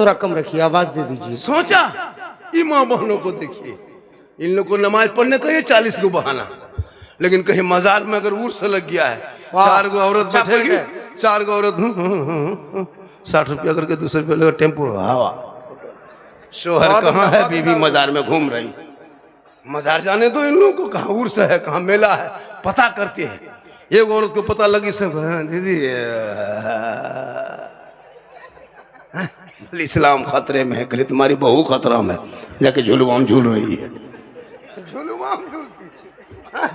थोड़ा कम रखिए, आवाज दे दीजिए। सोचा ई माँ बहनों को देखिए, इन लोग को नमाज पढ़ने का ये 40 को बहाना, लेकिन कहीं मजार में अगर उर्स लग गया है, 4 गो औरत बैठेगी, 4 गो औरत 60 रुपया करके 200 रुपया लगा टेम्पो हवा। शोहर कहाँ है, बीवी मजार में घूम रही। मजार जाने तो इन लोगों को, कहाँ उर्स है कहाँ मेला है पता करते हैं। एक औरत को पता लगी सब, दीदी इस्लाम खतरे में है, कहले तुम्हारी बहू खतरा में, जाके झूलवाम झूल रही है। झूलवाम झूलती,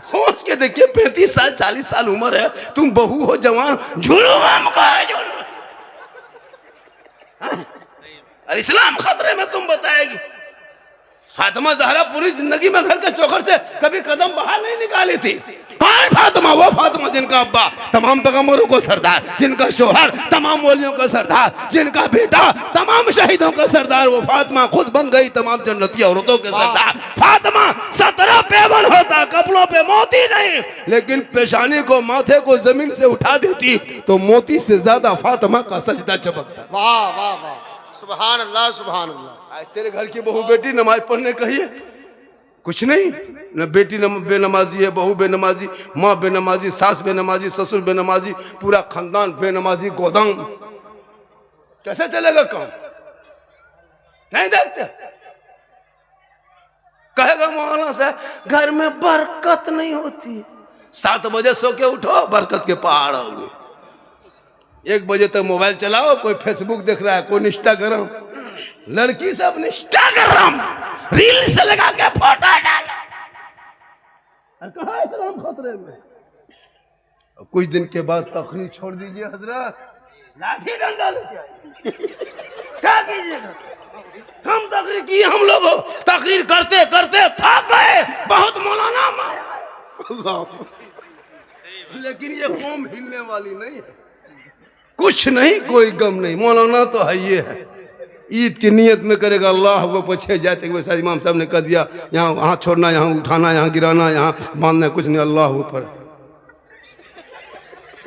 सोच के देखिए 35 साल 40 साल उम्र है, तुम बहू हो जवान, झूलवाम का है झूल। और इस्लाम खतरे में तुम बताएगी। फातिमा ज़हरा पूरी जिंदगी में घर के चौखट से कभी कदम बाहर नहीं निकाली थी। कौन फातिमा? वो फातिमा जिनका अब्बा तमाम पैगंबरों को सरदार, जिनका शोहर तमाम वलियों का सरदार, जिनका बेटा तमाम शहीदों का सरदार। वो फातिमा खुद बन गई तमाम जन्नती औरतों के सरदार। फातिमा 17 पेवन होता, कपड़ों पे मोती नहीं, लेकिन पेशानी को माथे को जमीन से उठा देती तो मोती से ज्यादा फातिमा का सजदा चमकता। वाह वाह वाह, सुभान अल्लाह सुभान अल्लाह। तेरे घर की बहू बेटी नमाज पढ़ने कहिए कुछ नहीं, न बेटी बेनमाजी है, बहू बेनमाजी, माँ बेनमाजी, सास बेनमाजी, ससुर बेनमाजी, पूरा खानदान बेनमाजी, गोदाम। कैसे चलेगा काम? नहीं देखते? कहेगा मौलाना से घर में बरकत नहीं होती। 7 बजे सो के उठो, बरकत के पहाड़ होंगे। 1 बजे तक मोबाइल चलाओ, कोई फेसबुक देख रहा है, कोई इंस्टाग्राम, लड़की सब इंस्टाग्राम रील्स लगा के फोटो डाल। कहाँ इस्लाम खतरे में? कुछ दिन के बाद तकरीर छोड़ दीजिए हजरत, लाठी डंडा लेके आइए। क्या कीजिएगा? हम तकरीर की, हम लोग तकरीर करते करते थक गए, बहुत मौलाना मारा, लेकिन ये कौम हिलने वाली नहीं है। कुछ नहीं, कोई गम नहीं, मौलाना तो है ये है। ईद की नियत में करेगा अल्लाह वो पीछे जाते हुए सारे इमाम साहब ने कह दिया, यहाँ वहाँ छोड़ना, यहाँ उठाना, यहाँ गिराना, यहाँ बांधना, कुछ नहीं, अल्लाह ऊपर।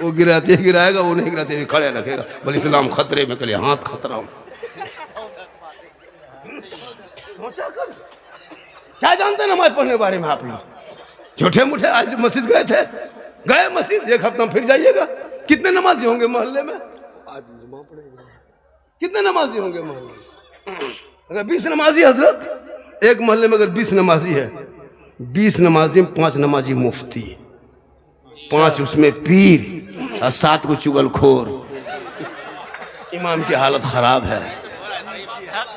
वो गिराते गिराएगा, वो नहीं गिराते खड़े रखेगा, बोले इस्लाम खतरे में, कल हाथ खतरा हो। क्या जानते हैं नमाज पढ़ने के बारे में आप लोग? झूठे मूठे आज मस्जिद गए थे, गए मस्जिद, 1 हफ्ता फिर जाइएगा। कितने नमाजी होंगे मोहल्ले में? कितने नमाजी होंगे मोहल्ले में? अगर 20 नमाजी हजरत, एक मोहल्ले में अगर 20 नमाजी है, 20 नमाजी में 5 नमाजी मुफ्ती, 5 उसमें पीर और 7 को चुगलखोर। इमाम की हालत खराब है,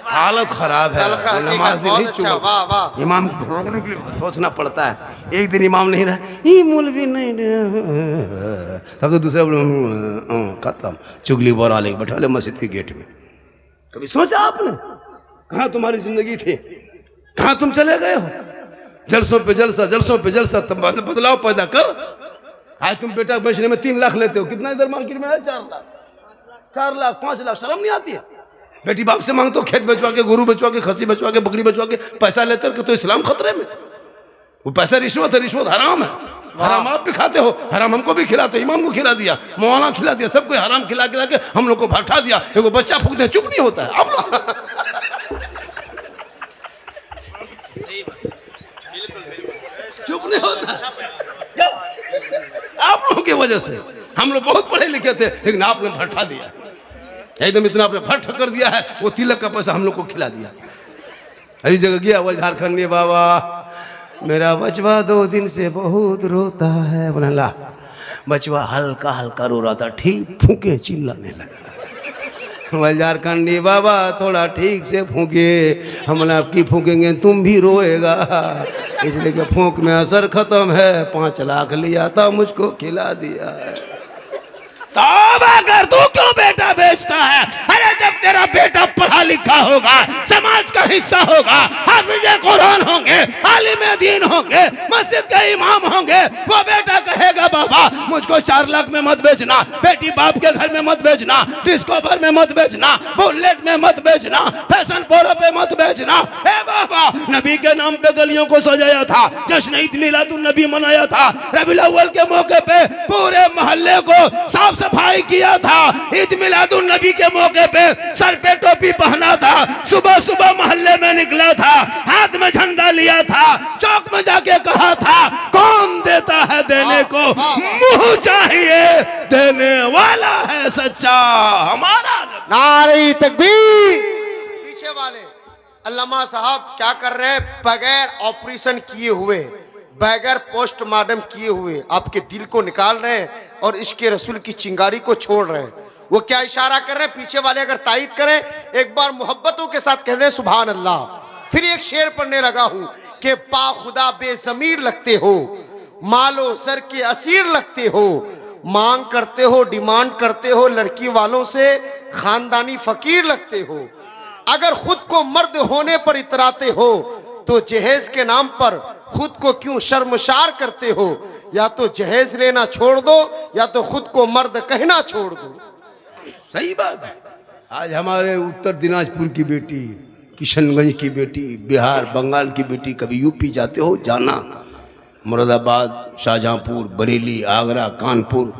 हालत खराब है, नमाज नहीं चुगल। इमाम रोकने के लिए सोचना पड़ता है। एक दिन इमाम नहीं रहा, ये मौलवी नहीं रहा, तो दूसरे खत्म, चुगली बोरा लेके बैठा ले मस्जिद के गेट में। कभी सोचा आपने कहाँ तुम्हारी जिंदगी थी, कहाँ तुम चले गए हो? जलसों पे जलसा, जलसों पे जलसा, बदलाव पैदा कर। आज तुम बेटा बेचने में 3 लाख लेते हो, कितना इधर मार्केट में है? 4 लाख, 4 लाख, 5 लाख। शर्म नहीं आती है? बेटी बाप से मांगते हो, खेत बेचवा के, गुरु बेचवा के, खसी बेचवा के, बकरी बेचवा के पैसा लेते हो, तो इस्लाम खतरे में। वो पैसा रिश्वत है, रिश्वत हराम है। हराम आप भी खाते हो, हराम हमको भी खिलाते हो, इमाम को खिला दिया, मौलाना खिला दिया, सबको हराम खिला खिला के हम लोग को भट्टा दिया। एगो बच्चा फूकते चुप नहीं होता है। चुप नहीं होता आप लोगों की वजह से। हम लोग बहुत पढ़े लिखे थे, लेकिन आपने भट्टा दिया, एकदम इतना आपने भट्ट कर दिया है। वो तिलक का पैसा हम लोग को खिला दिया। अभी जगह गया वो झारखंड में, बाबा मेरा बचवा 2 दिन से बहुत रोता है। बोला बचवा हल्का हल्का रो रहा था, ठीक फूके चिल्लाने लगा। झारखंडी बाबा थोड़ा ठीक से फूके, हम आपकी फूकेंगे तुम भी रोएगा, इसलिए कि फूक में असर खत्म है। 5 लाख लिया था, मुझको खिला दिया है। तौबा कर, तू क्यों बेटा बेचता है? अरे जब तेरा बेटा पढ़ा लिखा होगा, समाज का हिस्सा होगा, हाफिज़े कुरान होंगे, आलिम दीन होंगे, मस्जिद के इमाम होंगे, वो बेटा कहेगा बाबा मुझको 4 लाख में मत बेचना, बेटी बाप के घर में मत बेचना, डिस्कोवर में मत बेचना, बुलेट में मत बेचना, फैशन प्रो पे मत बेचना। ए बाबा नबी के नाम पे गलियों को सजाया था, जश्न ईद मिलादुन नबी मनाया था, रबीउल अव्वल के मौके पे पूरे मोहल्ले को साफ सफाई किया था, ईद मिलादुन नबी के मौके पे सर पे टोपी पहना था, सुबह सुबह मोहल्ले में निकला था, हाथ में झंडा लिया था, चौक में जाके कहा था कौन देता है देने को मुंह चाहिए, देने वाला है सच्चा हमारा। नारे तकबीर। पीछे वाले अल्लामा साहब क्या कर रहे हैं? बगैर ऑपरेशन किए हुए, बगैर पोस्टमार्टम किए हुए आपके दिल को निकाल रहे हैं और इसके रसूल की चिंगारी को छोड़ रहे हैं। वो क्या इशारा कर रहे हैं? पीछे वाले अगर तायीद करें, एक बार मोहब्बतों के साथ कह दें सुभान अल्लाह। फिर एक शेर पढ़ने लगा हूं कि बाखुदा बेजमीर लगते हो, मालो सर के असीर लगते हो, मांग करते हो, डिमांड करते हो लड़की वालों से, खानदानी फकीर लगते हो। अगर खुद को मर्द होने पर इतराते हो तो जहेज के नाम पर खुद को क्यों शर्मसार करते हो? या तो जहेज लेना छोड़ दो या तो खुद को मर्द कहना छोड़ दो। सही बात है। आज हमारे उत्तर दिनाजपुर की बेटी, किशनगंज की बेटी, बिहार बंगाल की बेटी, कभी यूपी जाते हो, जाना, मुरादाबाद, शाहजहांपुर, बरेली, आगरा, कानपुर,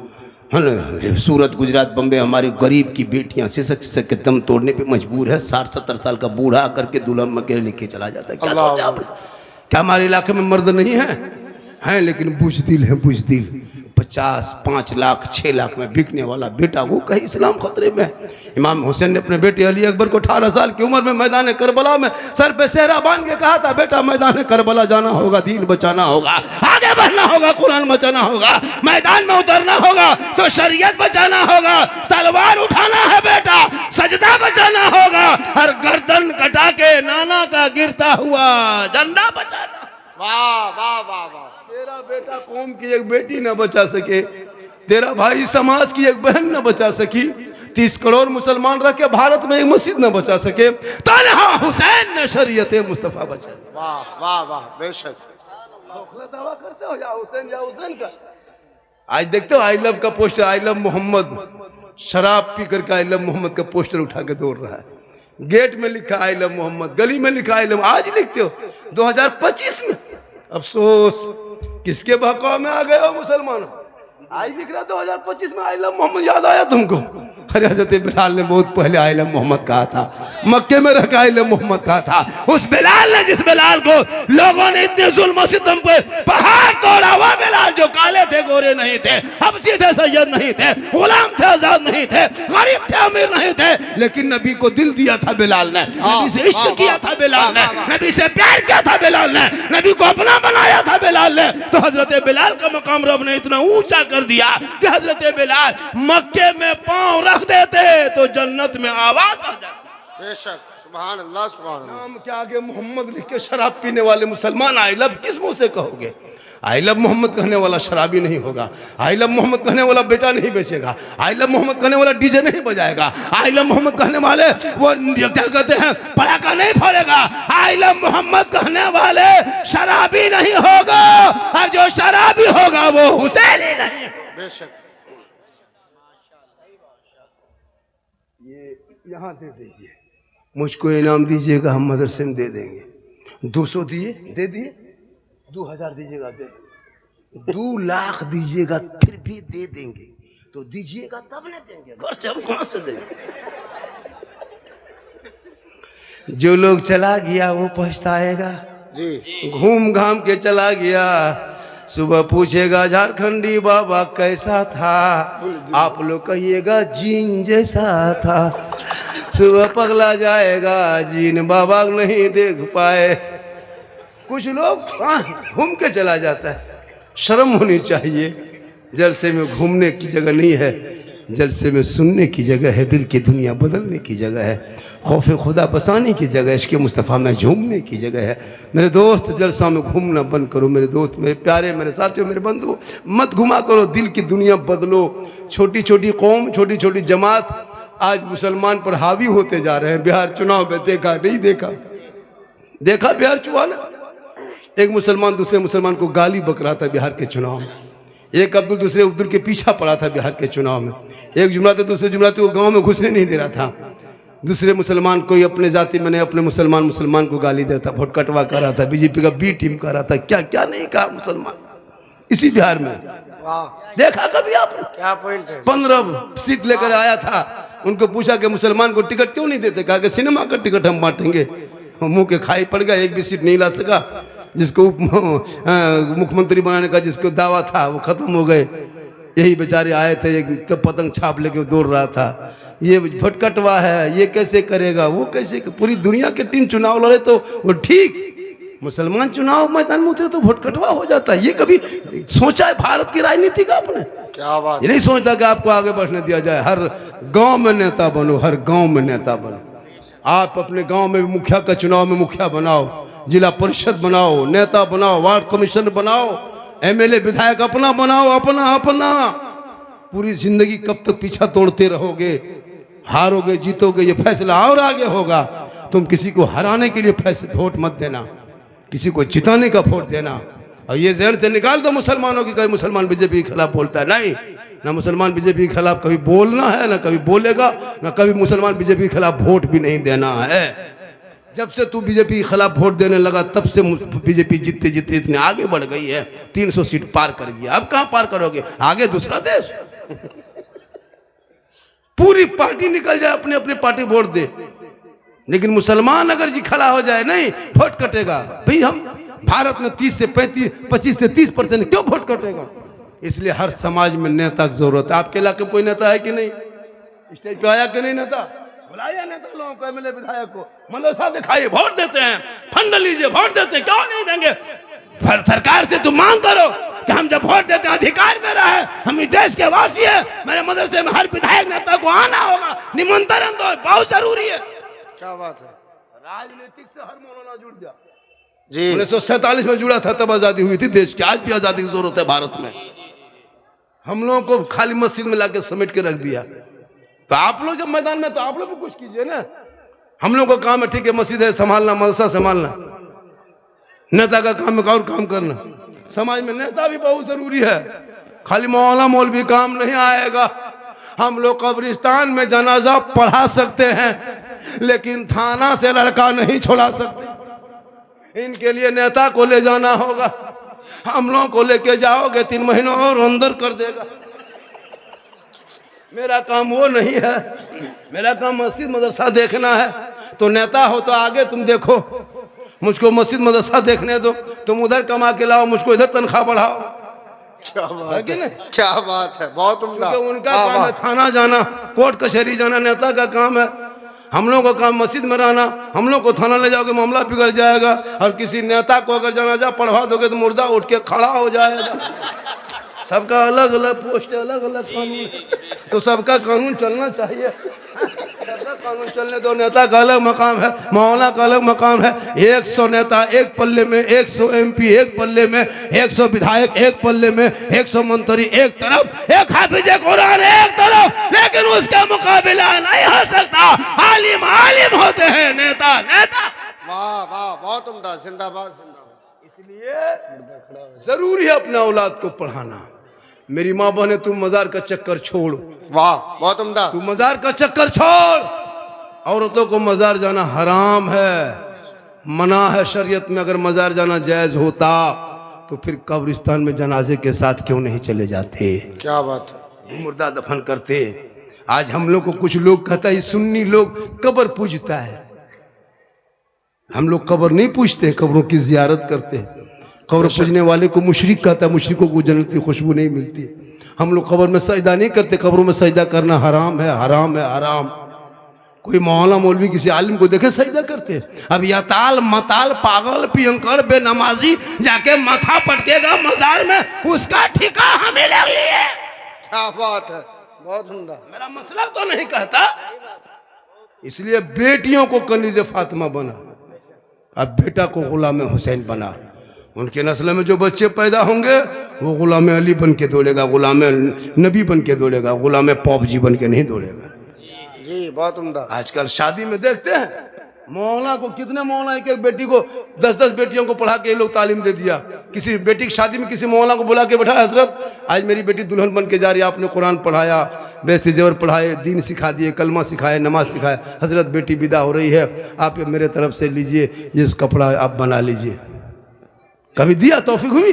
है ना, सूरत, गुजरात, बम्बे, हमारे गरीब की बेटियां सिसक के दम तोड़ने पे मजबूर है। 60-70 साल का बूढ़ा करके दुल्हन अकेले लेके चला जाता है। क्या सोचा आपने? क्या हमारे इलाके में मर्द नहीं है लेकिन बुजदिल है, बुजदिल। 50, 5 लाख, 6 लाख में बिकने वाला बेटा, वो कहीं इस्लाम खतरे में है। इमाम हुसैन ने अपने बेटे अली अकबर को 18 साल की उम्र में मैदान करबला में सर पे सेहरा बांध के कहा था, बेटा मैदान करबला जाना होगा, दीन बचाना होगा, आगे बढ़ना होगा, कुरान बचाना होगा, मैदान में उतरना होगा तो शरीयत बचाना होगा, तलवार उठाना है बेटा, सजदा बचाना होगा, और गर्दन कटा के नाना का गिरता हुआ झंडा बचाना। वाह वाह वाह वाह। तेरा बेटा कौम की एक बेटी न बचा सके, तेरा भाई समाज की एक बहन न बचा सकी, 30 करोड़ मुसलमान रख के भारत में एक मस्जिद न बचा सके, तन्हा हुसैन ने शरीयत मुस्तफा बचा। वाह वाह वाह, बेशक। दावा करते हो या हुसैन का। आज देखते हो आई लव का पोस्टर, आई लव मोहम्मद, शराब पी करके आई लव मोहम्मद का पोस्टर उठा के दौड़ रहा है। गेट में लिखा आई लव मोहम्मद, गली में लिखा आई लव, आज लिखते हो 2025 में। अफसोस, किसके बहकाव में आ गए हो मुसलमान? आज दिख रहा 2025 में आई लव मोहम्मद याद आया तुमको? अरे हजरत बिलाल ने बहुत पहले आई लव मोहम्मद कहा था, मक्के में रखा आई लव मोहम्मद कहा था। उस बिलाल ने, जिस बिलाल को लोगों ने इतने जुल्म सितम पे पहाड़ तोड़ा, हुआ बिलाल जो काले थे, गोरे नहीं थे, हबशी थे, सैयद नहीं थे, गुलाम थे, आजाद नहीं थे, गरीब थे, अमीर नहीं थे, लेकिन नबी को दिल दिया था बिलाल ने, नबी से इश्क किया था बिलाल ने, नबी से प्यार किया था बिलाल ने, नबी को अपना बनाया था बिलाल ने। तो हजरत बिलाल का मकाम रब ने इतना ऊंचा कर दिया कि हजरत बिलाल मक्के में पांव रख देते तो जन्नत में आवाज आ जाती। बेशक, सुभान अल्लाह सुभान अल्लाह। नाम के आगे मोहम्मद लिख के शराब पीने वाले मुसलमान आई लव किस मुंह से कहोगे? आई लव मोहम्मद कहने वाला शराबी नहीं होगा, आई लव मोहम्मद कहने वाला बेटा नहीं बेचेगा, आई लव मोहम्मद कहने वाला डीजे नहीं बजाएगा, आई लव मोहम्मद कहने वाले वो क्या कहते हैं पटाखा नहीं फोड़ेगा, आई लव मोहम्मद कहने वाले शराबी नहीं होगा, और जो शराबी होगा वो हुसैन ही नहीं। बेशक। ये यहाँ दे दीजिए, मुझको इनाम दीजिएगा, हम मदरसे में दे देंगे। 200 दिए, दे दिए, 2000 दीजिएगा, दे 2 लाख दीजिएगा फिर भी दे देंगे। तो दीजिएगा तब न देंगे, घर से हम कहां से देंगे? जो लोग चला गया वो पछताएगा जी। घूम घाम के चला गया, सुबह पूछेगा झारखंडी बाबा कैसा था, आप लोग कहिएगा जीन जैसा था। सुबह पगला जाएगा, जीन बाबा नहीं देख पाए। कुछ लोग घूम के चला जाता है। शर्म होनी चाहिए, जलसे में घूमने की जगह नहीं है, जलसे में सुनने की जगह है, दिल की दुनिया बदलने की जगह है, खौफ खुदा बसाने की जगह है, इश्क़ मुस्तफ़ा में झूमने की जगह है। मेरे दोस्त, जलसा में घूमना बंद करो। मेरे दोस्त, मेरे प्यारे, मेरे साथियों, मेरे बंधु, मत घुमा करो, दिल की दुनिया बदलो। छोटी छोटी कौम, छोटी छोटी जमात आज मुसलमान पर हावी होते जा रहे हैं। बिहार चुनाव में देखा नहीं देखा? देखा बिहार चुनाव? एक मुसलमान दूसरे मुसलमान को गाली बक रहा था बिहार के चुनाव में। एक अब्दुल दूसरे अब्दुल के पीछा पड़ा था बिहार के चुनाव में। एक जुमराती दूसरे जुमराती को गांव में घुसने नहीं दे रहा था। दूसरे मुसलमान कोई अपने जाति में नहीं, अपने मुसलमान को गाली दे रहा था, वोट कटवा कर रहा था, बीजेपी का बी टीम कर रहा था, क्या क्या नहीं कहा मुसलमान इसी बिहार में। वाह, देखा कभी आपने? क्या पॉइंट है। 15 सीट लेकर आया था, उनको पूछा कि मुसलमान को टिकट क्यों नहीं देते, कहा कि सिनेमा का टिकट हम बांटेंगे। मुंह के खाई पड़ गया, एक भी सीट नहीं ला सका। जिसको मुख्यमंत्री बनाने का जिसको दावा था वो खत्म हो गए। यही बेचारे आए थे, एक तो पतंग छाप लेके दौड़ रहा था। ये भटकटवा है, ये कैसे करेगा, वो कैसे, पूरी दुनिया के टीम चुनाव लड़े तो वो ठीक, मुसलमान चुनाव मैदान में उतरे तो भटकटवा हो जाता है। ये कभी सोचा है भारत की राजनीति का आपने? क्या बात। ये नहीं सोचता कि आपको आगे बढ़ने दिया जाए। हर गांव में नेता बनो, हर गांव में नेता बनो। आप अपने गांव में मुखिया का चुनाव में मुखिया बनाओ, जिला परिषद बनाओ, नेता बनाओ, वार्ड कमिश्नर बनाओ, एमएलए विधायक अपना बनाओ, अपना अपना। पूरी जिंदगी कब तक पीछा तोड़ते रहोगे? हारोगे जीतोगे ये फैसला और आगे होगा। तुम किसी को हराने के लिए वोट मत देना, किसी को जिताने का वोट देना। और ये जहन से निकाल दो मुसलमानों की, कभी मुसलमान बीजेपी के खिलाफ बोलता है, नहीं, ना मुसलमान बीजेपी के खिलाफ कभी बोलना है, ना कभी बोलेगा, ना कभी मुसलमान बीजेपी के खिलाफ वोट भी नहीं देना है। जब से तू बीजेपी के खिलाफ वोट देने लगा तब से बीजेपी जीतते जीतते इतने आगे बढ़ गई है, 300 सीट पार कर गई। अब कहां पार करोगे? आगे दूसरा देश। पूरी पार्टी निकल जाए, अपने अपने पार्टी वोट दे, लेकिन मुसलमान अगर जी खड़ा हो जाए, नहीं वोट कटेगा। भाई हम भारत में 30 से 25 से 30% क्यों वोट कटेगा? इसलिए हर समाज में नेता की जरूरत है। आपके इलाके में कोई नेता है कि नहीं? स्टेज पे आया कि नहीं नेता? बुलाइए नेता लोगों को, एमएलए विधायक को, मदरसा दिखाइए, वोट देते हैं, फंड लीजिए, वोट देते हैं, क्यों नहीं देंगे? सरकार से तुम मांग करो कि हम जब वोट देते हैं अधिकार मेरा है, हम इस देश के वासी है, मेरे मदरसे में हर विधायक नेता को आना होगा, निमंत्रण दो, बहुत जरूरी है। क्या बात है। राजनीतिक से हर मौलाना जुड़ गया जी। 1947 में जुड़ा था, तब आजादी हुई थी देश की। आज भी आजादी की जरूरत है भारत में। हम लोगों को खाली मस्जिद में लाके समेट के रख दिया। तो आप लोग जब मैदान में, तो आप लोग भी कुछ कीजिए ना। हम लोग का काम है, ठीक है, मस्जिद है संभालना, मदरसा संभालना, नेता का काम है और काम करना। समाज में नेता भी बहुत जरूरी है, खाली मौलाना मौलवी काम नहीं आएगा। हम लोग कब्रिस्तान में जनाजा पढ़ा सकते हैं, लेकिन थाना से लड़का नहीं छोड़ा सकते। इनके लिए नेता को ले जाना होगा। हम लोगों को लेके जाओगे 3 महीनों और अंदर कर देगा। मेरा काम वो नहीं है, मेरा काम मस्जिद मदरसा देखना है। तो नेता हो तो आगे तुम देखो, मुझको मस्जिद मदरसा देखने दो, तुम उधर कमा के लाओ, मुझको इधर तनख्वाह बढ़ाओ। क्या बात है, क्या बात है, बहुत उम्दा। उनका काम है थाना जाना, कोर्ट कचहरी जाना, नेता का काम है। हम लोग का काम मस्जिद में रहना। हम लोग को थाना ले जाओगे मामला बिगड़ जाएगा, और किसी नेता को अगर जनाजा पढ़वा दोगे तो मुर्दा उठ के खड़ा हो जाएगा। सबका अलग अलग पोस्ट, अलग अलग कानून, तो सबका कानून चलना चाहिए। सबका कानून चलने दो। नेता का अलग मकाम है, मौलाना का अलग मकाम है। 100 नेता एक पल्ले में, 100 MP एक पल्ले में, 100 विधायक एक पल्ले में, 100 मंत्री एक तरफ, एक हाफिज़े कुरान एक तरफ, लेकिन उसका मुकाबला नहीं हो सकता। आलिम आलिम होते हैं, नेता नेता। वाह वाह, बहुत उम्दा, जिंदाबाद जिंदाबाद। इसलिए जरूरी है अपने औलाद को पढ़ाना। मेरी माँ बहने, तुम मजार का चक्कर छोड़। वाह, बहुत उम्दा। तू मजार का चक्कर छोड़। औरतों को मजार जाना हराम है, मना है शरीयत में। अगर मजार जाना जायज होता तो फिर कब्रिस्तान में जनाजे के साथ क्यों नहीं चले जाते? क्या बात है। मुर्दा दफन करते। आज हम लोग को कुछ लोग कहता है सुन्नी लोग कब्र पूजता है। हम लोग कब्र नहीं पूजते, कब्रों की जियारत करते हैं। कब्र पूजने वाले को मुशरिक कहता है, मुशरिकों को जन्नत की खुशबू नहीं मिलती। हम लोग कब्र में सजदा नहीं करते, कब्रों में सजदा करना हराम है, हराम है, हराम। कोई मौलाना मौलवी किसी आलिम को देखे सजदा करते? अब यताल मताल पागल पियंकर बेनमाजी जाके माथा पटकेगा मजार में, उसका ठिका हमें लग लिए। क्या बात है, बहुत उम्दा। मेरा मसला तो नहीं कहता। इसलिए बेटियों को कनीज़े फातिमा बना, अब बेटा को गुलाम हुसैन बना। उनके नस्ल में जो बच्चे पैदा होंगे वो गुलाम अली बन के दौड़ेगा, गुलाम नबी बन के दौड़ेगा, गुलाम पॉप जी बन के नहीं दौड़ेगा। जी, बहुत उम्दा। आजकल शादी में देखते हैं मौलाना को, कितने मौलाना एक एक बेटी को 10-10 बेटियों को पढ़ा के ये लोग तालीम दे दिया। किसी बेटी की शादी में किसी मौलाना को बुला के बैठा, हजरत आज मेरी बेटी दुल्हन बन के जा रही है, आपने कुरान पढ़ाया, बेस्ती जेवर पढ़ाए, दीन सिखा दिए, कलमा सिखाए, नमाज सिखाए, हजरत बेटी विदा हो रही है, आप मेरे तरफ से लीजिए, ये कपड़ा आप बना लीजिए। कभी दिया? तौफीक हुई?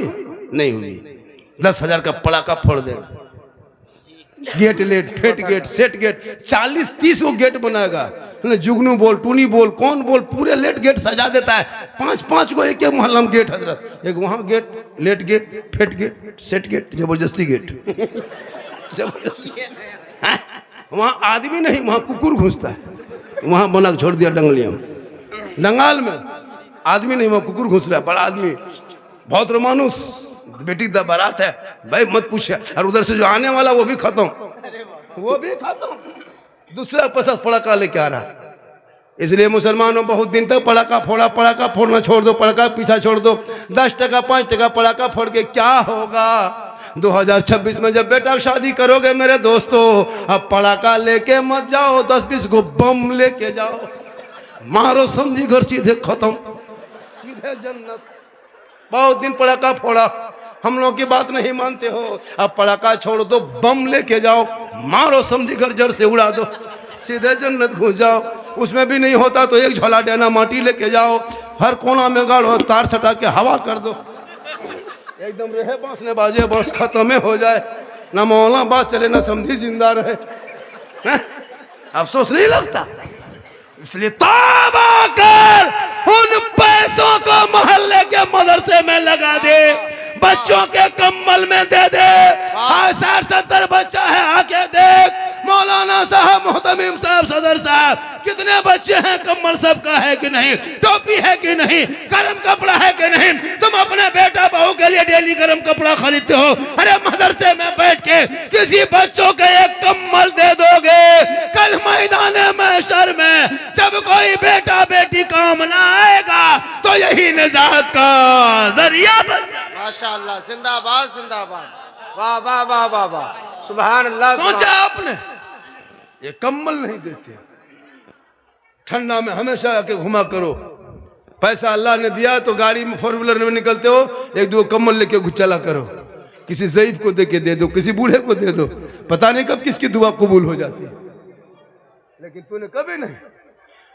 नहीं हुई। 10,000 का पड़ाका फोड़ दे, गेट लेट, फेट गेट, सेट गेट, 40-30 वो गेट बनाएगा। जुगनू बोल, टूनी बोल, कौन बोल, पूरे लेट गेट सजा देता है। 5-5 को एक मोहल्ला में गेट हजरत, एक वहां gate, late gate, fate gate, set gate, जबरदस्ती गेट। जबरदस्ती वहां आदमी नहीं, वहां कुकुर घुसता है। वहां बना छोड़ दिया डंगलिया में, डंगाल में आदमी नहीं, वहां कुकुर घुस रहा है, बड़ा आदमी, बहुत रोमानुस, बेटी का बारात है भाई मत पूछे। और उधर से जो आने वाला वो भी खत्म, वो भी खत्म, दूसरा पसंद पड़ाका लेके आ रहा। इसलिए मुसलमानों बहुत दिन तक पड़ाका फोड़ा, पड़ाका फोड़ना छोड़ दो, पड़ाका पीछा छोड़ दो। 10 टका 5 टका पड़ाका फोड़ के क्या होगा? 2026 में जब बेटा शादी करोगे मेरे दोस्तों, अब पड़ाका लेके मत जाओ, 10-20 को बम लेके जाओ, मारो समझी घर, सीधे खत्म, सीधे जन्नत। बहुत दिन पड़ाका फोड़ा, हम लोग की बात नहीं मानते हो, अब पड़ाका छोड़ दो, बम लेके जाओ, मारो समझी घर, जड़ से उड़ा दो, सीधे जन्नत घुस जाओ। उसमें भी नहीं होता तो एक झोला डेना माटी लेके जाओ, हर कोना में गाड़ो, तार सटा के हवा कर दो, एकदम रहे बांस ने बाजे, बस खत्म हो जाए, ना मौला बात चले ना समझी जिंदा रहे। अफसोस नहीं लगता? इसलिए तौबा कर, उन पैसों को मोहल्ले के मदरसे में लगा दे, बच्चों के कम्बल में दे दे। 60-70 बच्चा है, आके देख मौलाना साहब, मोहतमीम साहब, सदर साहब, कितने बच्चे हैं, कम्बल सबका है कि नहीं, टोपी है कि नहीं, गर्म कपड़ा है कि नहीं? तुम अपने बेटा बहू के लिए डेली गर्म कपड़ा खरीदते हो, अरे मदरसे में बैठ के किसी बच्चों के एक कम्बल दे दोगे, कल मैदान महशर में जब कोई बेटा बेटी काम ना आएगा तो यही निजात का जरिया बन। माशाअल्लाह, जिंदाबाद जिंदाबाद, वाह वाह वाह वाह वाह, सुभान अल्लाह। सोचा आपने, ये कम्बल नहीं देते, ठंडा में हमेशा आके घुमा करो, पैसा अल्लाह ने दिया तो गाड़ी में 4 व्हीलर में निकलते हो, 1-2 कम्बल लेके चला करो, किसी ज़ईफ को दे के दे दो, किसी बूढ़े को दे दो, पता नहीं कब किसकी दुआ कबूल हो जाती है। लेकिन तूने कभी नहीं,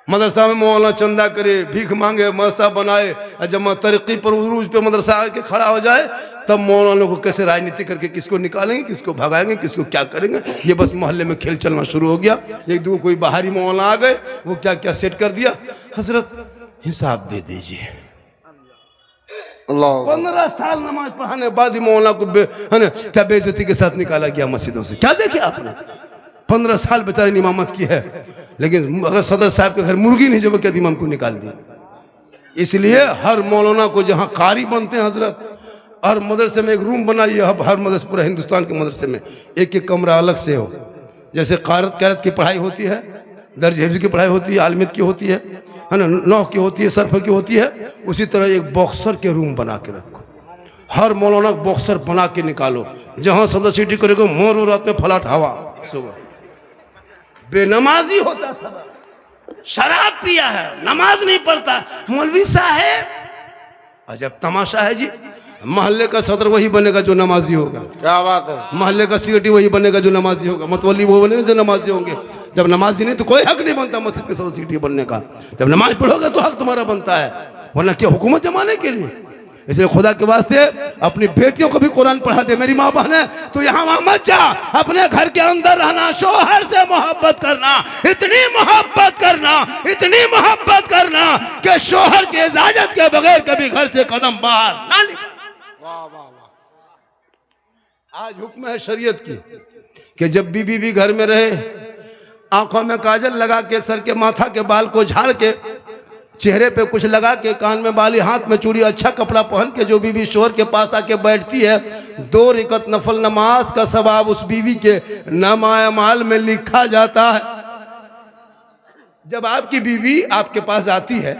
मदरसा में मौलाना चंदा करे, भीख मांगे, मदरसा बनाए, और जब तरक्की पर उरूज पे मदरसा आके खड़ा हो जाए तब मौलाना को कैसे राजनीति करके किसको निकालेंगे, किसको भगाएंगे, किसको क्या करेंगे, ये बस मोहल्ले में खेल चलना शुरू हो गया। 1-2 कोई बाहरी मौलाना आ गए, वो क्या क्या सेट कर दिया, हजरत हिसाब दे दीजिए। 15 साल नमाज पढ़ाने बाद ही मौलाना को क्या बेइज्जती के साथ निकाला गया मस्जिदों से। क्या देखे आपने, 15 साल बेचारे ने इमामत की है, लेकिन अगर सदर साहब के घर मुर्गी नहीं जब क्या इमाम को निकाल दी। इसलिए हर मौलाना को जहाँ कारी बनते हैं हजरत, हर मदरसे में एक रूम बनाइए, अब हर मदरसे, पूरे हिंदुस्तान के मदरसे में एक कमरा अलग से हो। जैसे क़रात की पढ़ाई होती है, दर्ज हिफ्ज़ की पढ़ाई होती है, आलमियत की होती है ना, नौ की होती है, सरफ की होती है, उसी तरह एक बॉक्सर के रूम बना के रखो, हर मौलाना बॉक्सर बना के निकालो, जहाँ सदर सीटी करेगा मोर रात में फलाट हवा, सुबह बेनमाजी होता, सब शराब पिया है, नमाज नहीं पढ़ता, मौलवी साहब, अजब तमाशा है जी। मोहल्ले का सदर वही बनेगा जो नमाजी होगा, क्या बात है, मोहल्ले का सीटी वही बनेगा जो नमाजी होगा, मतवली वो बनेगा जो नमाजी होंगे। जब नमाजी नहीं तो कोई हक नहीं बनता मस्जिद के सदर सीटी बनने का, जब नमाज पढ़ोगे तो हक तुम्हारा बनता है, वरना क्या हुकूमत जमाने के लिए। इसलिए खुदा के वास्ते अपनी बेटियों को भी कुरान पढ़ा दे। मेरी माँ बहन है तो यहाँ वहां मत जा, अपने घर के अंदर रहना, शोहर से मोहब्बत करना, इतनी मोहब्बत करना, इतनी मोहब्बत करना कि शोहर की इजाजत के बगैर कभी घर से कदम बाहर ना निकाल। वाह वाह वाह। आज हुक्म है शरीयत की कि जब बीबी भी घर में रहे, आंखों में काजल लगा के, सर के माथा के बाल को झाड़ के, चेहरे पे कुछ लगा के, कान में बाली, हाथ में चूड़ी, अच्छा कपड़ा पहन के जो बीवी शोहर के पास आके बैठती है, 2 रकात नफल नमाज का सवाब उस बीवी के नामाए अमाल में लिखा जाता है। जब आपकी बीवी आपके पास आती है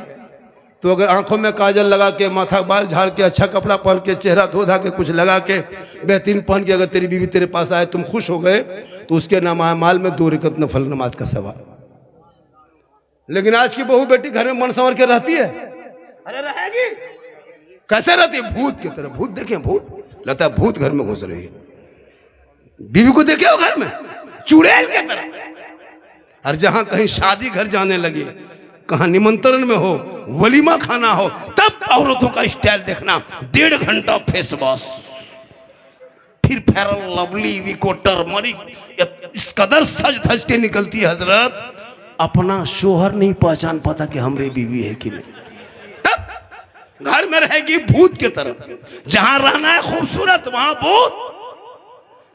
तो अगर आंखों में काजल लगा के, माथा बाल झाड़ के, अच्छा कपड़ा पहन के, चेहरा धो धा के, कुछ लगा के, बेहतरीन पहन के अगर तेरी बीवी तेरे पास आए, तुम खुश हो गए तो उसके नामाए अमाल में 2 रकात नफल नमाज का सवाब। लेकिन आज की बहू बेटी घर में मन संवर के रहती है, अरे रहेगी कैसे रहती है, भूत की तरह। भूत देखे, भूत लगता है भूत घर में घुस रही है। बीवी को देखे हो घर में चुड़ैल के तरह। और जहां कहीं शादी घर जाने लगी, कहां निमंत्रण में हो, वलीमा खाना हो, तब औरतों का स्टाइल देखना, 1.5 घंटा फेस वॉश, फिर फेयर लवली विको टर्मरिक इस कदर सज धज के निकलती है हजरत, अपना शोहर नहीं पहचान पाता कि हमरे बीवी है कि नहीं। तब घर में रहेगी भूत की तरह, जहां रहना है खूबसूरत वहां भूत,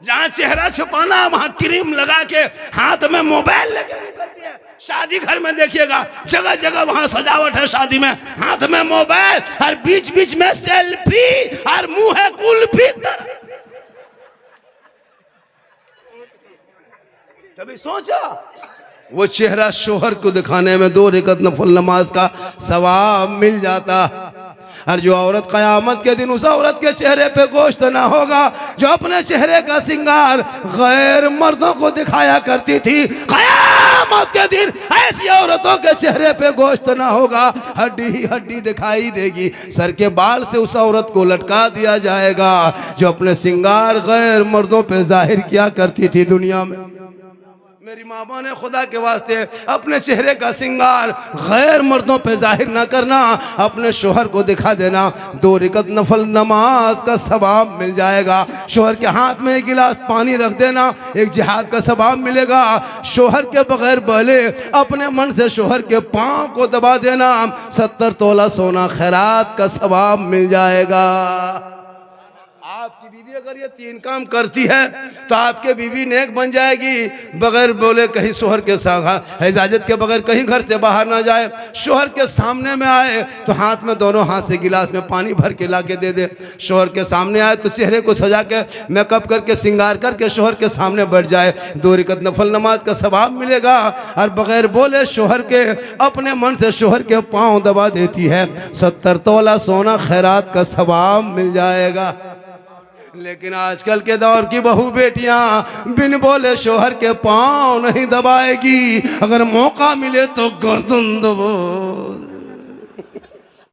जहां चेहरा छुपाना वहां क्रीम लगा के हाथ में मोबाइल लेके निकलती है। शादी घर में देखिएगा जगह जगह वहां सजावट है, शादी में हाथ में मोबाइल और बीच बीच में सेल्फी और मुंह है कुल्फी तरह। कभी सोचा वो चेहरा शोहर को दिखाने में 2 रकात नफल नमाज का सवाब मिल जाता। और जो औरत कयामत के दिन उस औरत के चेहरे पे गोश्त ना होगा जो अपने चेहरे का सिंगार गैर मर्दों को दिखाया करती थी, कयामत के दिन ऐसी औरतों के चेहरे पे गोश्त ना होगा, हड्डी ही हड्डी दिखाई देगी। सर के बाल से उस औरत को लटका दिया जाएगा जो अपने सिंगार गैर मर्दों पे जाहिर किया करती थी दुनिया में। मेरी मामा ने खुदा के वास्ते अपने चेहरे का सिंगार गैर मर्दों पे जाहिर ना करना, अपने शोहर को दिखा देना, 2 रकात नफल नमाज का सवाब मिल जाएगा। शोहर के हाथ में 1 गिलास पानी रख देना, एक जिहाद का सवाब मिलेगा। शोहर के बगैर बहले अपने मन से शोहर के पाँव को दबा देना, 70 तोला सोना खैरात का सवाब मिल जाएगा। आपकी बीवी अगर ये 3 काम करती है तो आपके बीवी नेक बन जाएगी। बगैर बोले कहीं शोहर के साथ इजाजत के बगैर कहीं घर से बाहर ना जाए, शोहर के सामने में आए तो हाथ में दोनों हाथ से गिलास में पानी भर के ला के दे दे। शोहर के सामने आए तो चेहरे को सजा के मेकअप करके सिंगार करके शोहर के सामने बैठ जाए, 2 रकात नफल नमाज का सवाब मिलेगा। और बगैर बोले शोहर के अपने मन से शोहर के पाँव दबा देती है, 70 तोला सोना खैरात का सवाब मिल जाएगा। लेकिन आजकल के दौर की बहू बेटियां बिन बोले शोहर के पाँव नहीं दबाएगी, अगर मौका मिले तो गर्दन दबो।